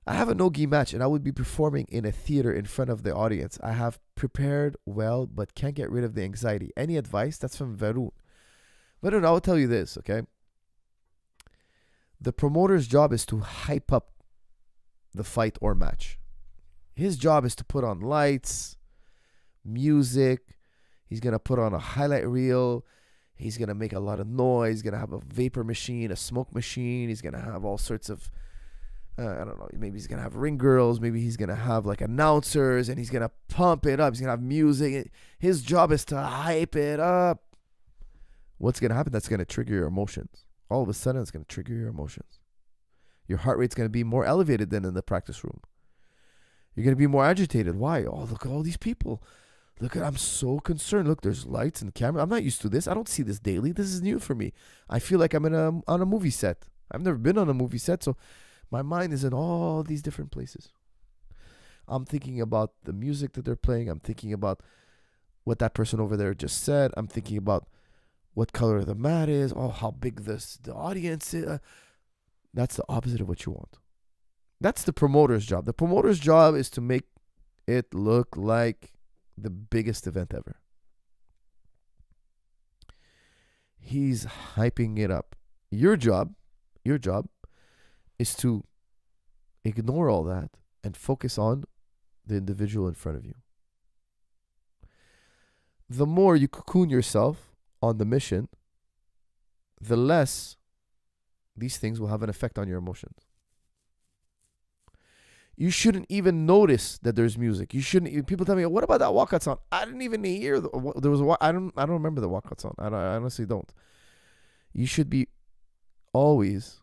I have a no-gi match and I would be performing in a theater in front of the audience. I have prepared well, but can't get rid of the anxiety. Any advice? That's from Varun. Varun, I will tell you this, okay? The promoter's job is to hype up the fight or match. His job is to put on lights, music. He's going to put on a highlight reel. He's going to make a lot of noise. He's going to have a vapor machine, a smoke machine. He's going to have all sorts of, I don't know, maybe he's going to have ring girls. Maybe he's going to have like announcers and he's going to pump it up. He's going to have music. His job is to hype it up. What's going to happen? That's going to trigger your emotions. All of a sudden, it's going to trigger your emotions. Your heart rate's going to be more elevated than in the practice room. You're going to be more agitated. Why? Oh, look at all these people. I'm so concerned. Look, there's lights and camera. I'm not used to this. I don't see this daily. This is new for me. I feel like I'm on a movie set. I've never been on a movie set, so my mind is in all these different places. I'm thinking about the music that they're playing. I'm thinking about what that person over there just said. I'm thinking about what color the mat is. Oh, how big the audience is. That's the opposite of what you want. That's the promoter's job. The promoter's job is to make it look like the biggest event ever. He's hyping it up. Your job is to ignore all that and focus on the individual in front of you. The more you cocoon yourself on the mission, the less these things will have an effect on your emotions. You shouldn't even notice that there's music. You shouldn't. People tell me, "What about that walkout song?" I didn't even hear. There was I don't remember the walkout song. I honestly don't. You should be always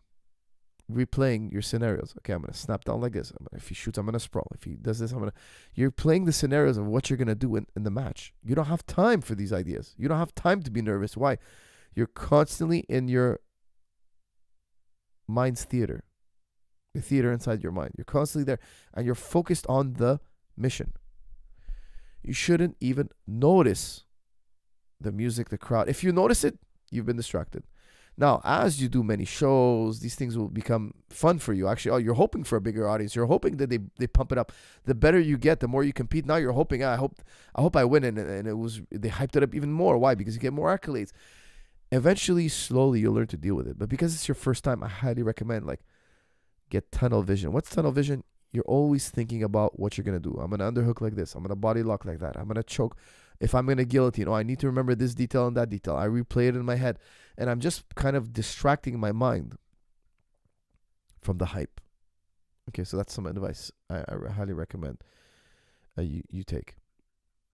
replaying your scenarios. Okay, I'm gonna snap down like this. If he shoots, I'm gonna sprawl. If he does this, I'm gonna. You're playing the scenarios of what you're gonna do in the match. You don't have time for these ideas. You don't have time to be nervous. Why? You're constantly in your mind's theater. The theater inside your mind. You're constantly there and you're focused on the mission. You shouldn't even notice the music, the crowd. If you notice it, you've been distracted. Now, as you do many shows, these things will become fun for you. Actually, you're hoping for a bigger audience. You're hoping that they pump it up. The better you get, the more you compete. Now you're hoping, I hope I win, and they hyped it up even more. Why? Because you get more accolades. Eventually, slowly, you'll learn to deal with it. But because it's your first time, I highly recommend get tunnel vision. What's tunnel vision? You're always thinking about what you're going to do. I'm going to underhook like this. I'm going to body lock like that. I'm going to choke. If I'm going to guillotine, I need to remember this detail and that detail. I replay it in my head. And I'm just kind of distracting my mind from the hype. Okay, so that's some advice I highly recommend you take.